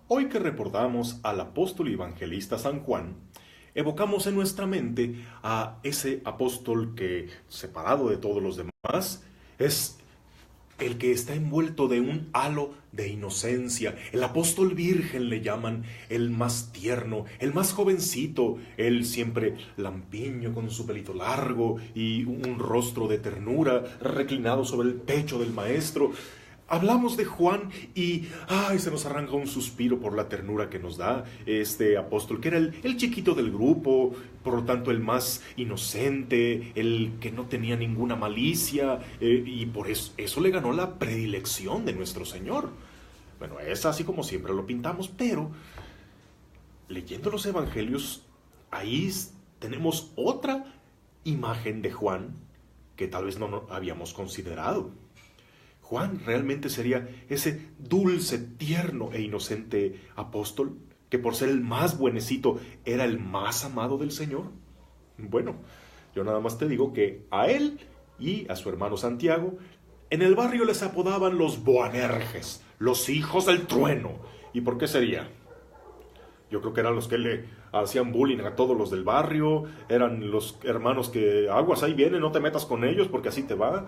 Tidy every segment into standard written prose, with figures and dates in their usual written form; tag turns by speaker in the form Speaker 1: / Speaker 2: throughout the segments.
Speaker 1: Hoy que recordamos al apóstol y evangelista San Juan, evocamos en nuestra mente a ese apóstol que, separado de todos los demás, es el que está envuelto de un halo de inocencia. El apóstol virgen le llaman, el más tierno, el más jovencito, él siempre lampiño con su pelito largo y un rostro de ternura reclinado sobre el pecho del maestro. Hablamos de Juan y se nos arranca un suspiro por la ternura que nos da este apóstol, que era el chiquito del grupo, por lo tanto el más inocente, el que no tenía ninguna malicia, y por eso le ganó la predilección de nuestro Señor. Bueno, es así como siempre lo pintamos, pero leyendo los evangelios, ahí tenemos otra imagen de Juan que tal vez no habíamos considerado. Juan realmente sería ese dulce, tierno e inocente apóstol que por ser el más buenecito era el más amado del Señor. Bueno, yo nada más te digo que a él y a su hermano Santiago en el barrio les apodaban los Boanerges, los hijos del trueno. ¿Y por qué sería? Yo creo que eran los que le hacían bullying a todos los del barrio, eran los hermanos que aguas ahí vienen, no te metas con ellos porque así te va.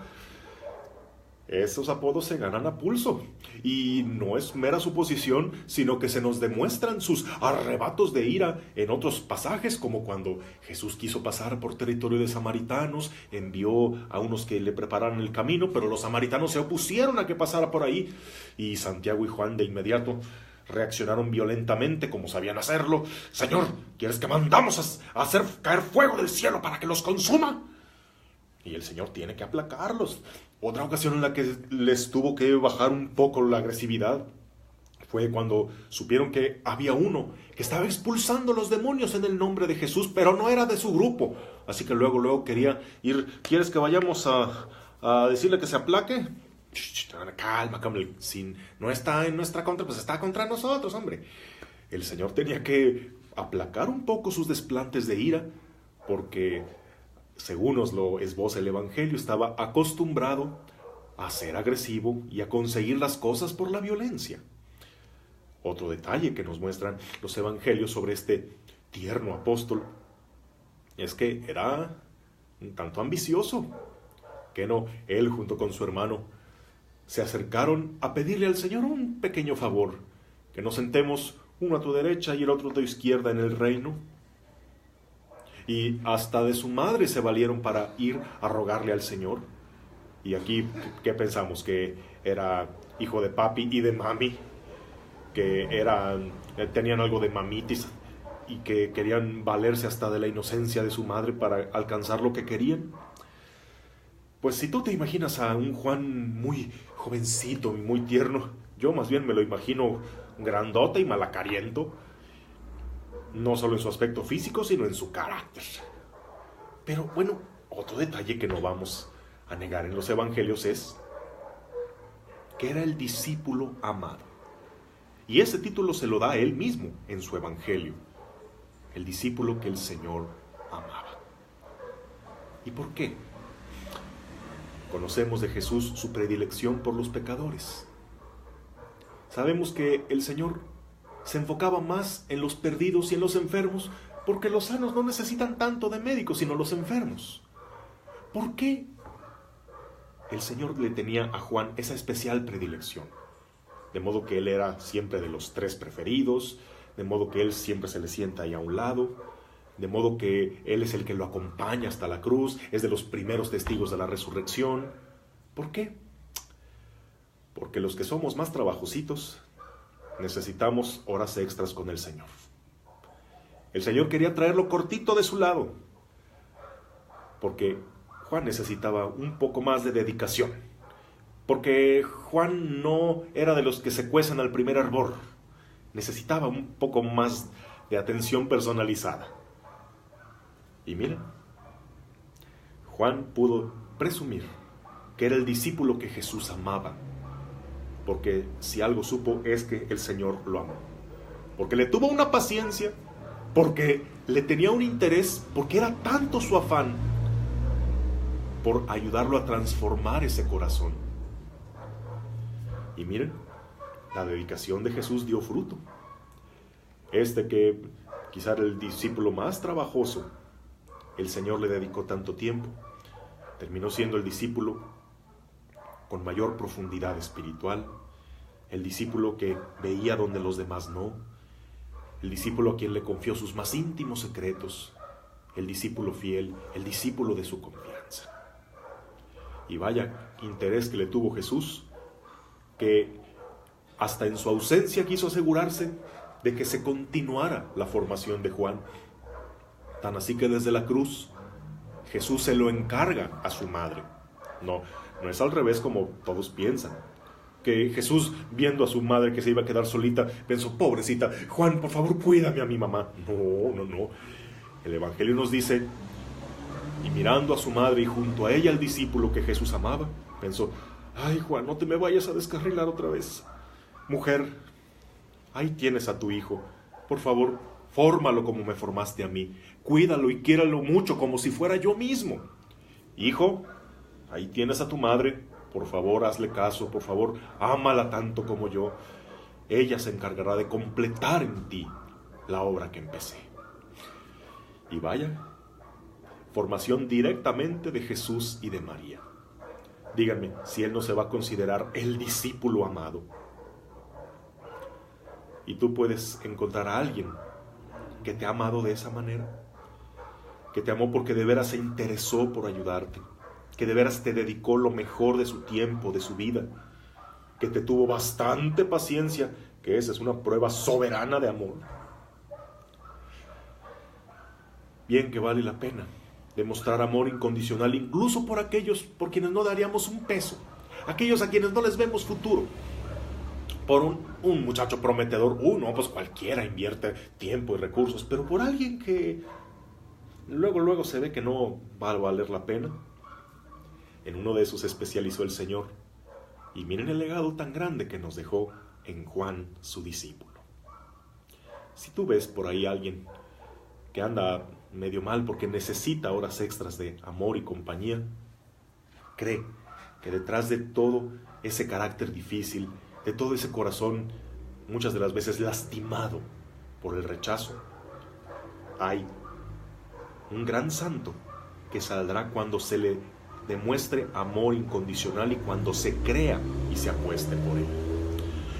Speaker 1: Esos apodos se ganan a pulso, y no es mera suposición, sino que se nos demuestran sus arrebatos de ira en otros pasajes, como cuando Jesús quiso pasar por territorio de samaritanos, envió a unos que le prepararan el camino, pero los samaritanos se opusieron a que pasara por ahí, y Santiago y Juan de inmediato reaccionaron violentamente como sabían hacerlo. Señor, ¿quieres que mandamos a hacer caer fuego del cielo para que los consuma? Y el Señor tiene que aplacarlos. Otra ocasión en la que les tuvo que bajar un poco la agresividad fue cuando supieron que había uno que estaba expulsando los demonios en el nombre de Jesús, pero no era de su grupo. Así que luego quería ir. ¿Quieres que vayamos a decirle que se aplaque? Calma, si no está en nuestra contra, pues está contra nosotros, hombre. El Señor tenía que aplacar un poco sus desplantes de ira, porque según nos lo esboza el Evangelio, estaba acostumbrado a ser agresivo y a conseguir las cosas por la violencia. Otro detalle que nos muestran los Evangelios sobre este tierno apóstol es que era un tanto ambicioso. Que no, él junto con su hermano se acercaron a pedirle al Señor un pequeño favor, que nos sentemos uno a tu derecha y el otro a tu izquierda en el reino. Y hasta de su madre se valieron para ir a rogarle al Señor. Y aquí, ¿qué pensamos? Que era hijo de papi y de mami, que tenían algo de mamitis y que querían valerse hasta de la inocencia de su madre para alcanzar lo que querían. Pues si tú te imaginas a un Juan muy jovencito y muy tierno, yo más bien me lo imagino grandote y malacariento, no solo en su aspecto físico, sino en su carácter. Pero bueno, otro detalle que no vamos a negar en los evangelios es que era el discípulo amado. Y ese título se lo da a él mismo en su evangelio. El discípulo que el Señor amaba. ¿Y por qué? Conocemos de Jesús su predilección por los pecadores. Sabemos que el Señor se enfocaba más en los perdidos y en los enfermos, porque los sanos no necesitan tanto de médicos, sino los enfermos. ¿Por qué el Señor le tenía a Juan esa especial predilección? De modo que él era siempre de los tres preferidos, de modo que él siempre se le sienta ahí a un lado, de modo que él es el que lo acompaña hasta la cruz, es de los primeros testigos de la resurrección. ¿Por qué? Porque los que somos más trabajositos necesitamos horas extras con el Señor. El Señor quería traerlo cortito de su lado, porque Juan necesitaba un poco más de dedicación, porque Juan no era de los que se cuecen al primer hervor, necesitaba un poco más de atención personalizada. Y miren, Juan pudo presumir que era el discípulo que Jesús amaba, porque si algo supo es que el Señor lo amó, porque le tuvo una paciencia, porque le tenía un interés, porque era tanto su afán por ayudarlo a transformar ese corazón. Y miren, la dedicación de Jesús dio fruto. Este que quizá era el discípulo más trabajoso, el Señor le dedicó tanto tiempo, terminó siendo el discípulo con mayor profundidad espiritual, el discípulo que veía donde los demás no, el discípulo a quien le confió sus más íntimos secretos, el discípulo fiel, el discípulo de su confianza. Y vaya interés que le tuvo Jesús, que hasta en su ausencia quiso asegurarse de que se continuara la formación de Juan. Tan así que desde la cruz Jesús se lo encarga a su madre. No es al revés como todos piensan, que Jesús, viendo a su madre que se iba a quedar solita, pensó: pobrecita, Juan, por favor, cuídame a mi mamá. No. El Evangelio nos dice: y mirando a su madre y junto a ella al discípulo que Jesús amaba, pensó: ay, Juan, no te me vayas a descarrilar otra vez. Mujer, ahí tienes a tu hijo. Por favor, fórmalo como me formaste a mí. Cuídalo y quiéralo mucho como si fuera yo mismo. Hijo, ahí tienes a tu madre. Por favor, hazle caso. Por favor, ámala tanto como yo. Ella se encargará de completar en ti la obra que empecé. Y vaya, formación directamente de Jesús y de María. Díganme si Él no se va a considerar el discípulo amado. Y tú puedes encontrar a alguien que te ha amado de esa manera, que te amó porque de veras se interesó por ayudarte, que de veras te dedicó lo mejor de su tiempo, de su vida, que te tuvo bastante paciencia, que esa es una prueba soberana de amor. Bien que vale la pena demostrar amor incondicional incluso por aquellos por quienes no daríamos un peso, aquellos a quienes no les vemos futuro. Por un muchacho prometedor, pues cualquiera invierte tiempo y recursos, pero por alguien que luego se ve que no va a valer la pena, en uno de esos se especializó el Señor. Y miren el legado tan grande que nos dejó en Juan, su discípulo. Si tú ves por ahí a alguien que anda medio mal porque necesita horas extras de amor y compañía, cree que detrás de todo ese carácter difícil, de todo ese corazón, muchas de las veces lastimado por el rechazo, hay un gran santo que saldrá cuando se le demuestre amor incondicional y cuando se crea y se apueste por él.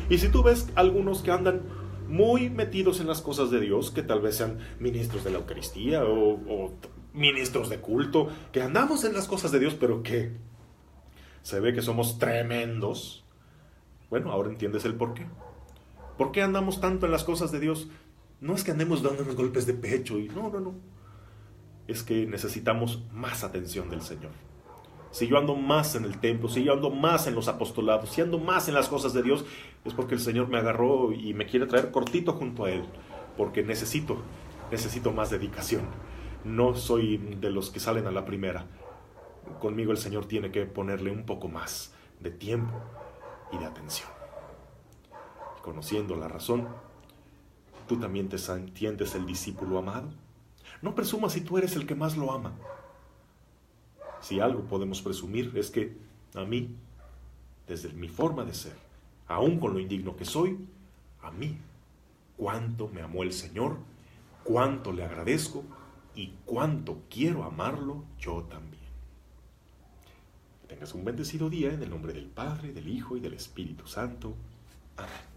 Speaker 1: Y si tú ves algunos que andan muy metidos en las cosas de Dios, que tal vez sean ministros de la Eucaristía o ministros de culto, que andamos en las cosas de Dios, pero que se ve que somos tremendos, bueno, ahora entiendes el por qué. ¿Por qué andamos tanto en las cosas de Dios? No es que andemos dándonos golpes de pecho y no. Es que necesitamos más atención del Señor. Si yo ando más en el templo, si yo ando más en los apostolados, si ando más en las cosas de Dios, es porque el Señor me agarró y me quiere traer cortito junto a Él, porque necesito más dedicación. No soy de los que salen a la primera. Conmigo el Señor tiene que ponerle un poco más de tiempo y de atención. Y conociendo la razón, tú también te sientes el discípulo amado. No presumas si tú eres el que más lo ama. Si algo podemos presumir es que a mí, desde mi forma de ser, aún con lo indigno que soy, a mí, cuánto me amó el Señor, cuánto le agradezco y cuánto quiero amarlo yo también. Que tengas un bendecido día en el nombre del Padre, del Hijo y del Espíritu Santo. Amén.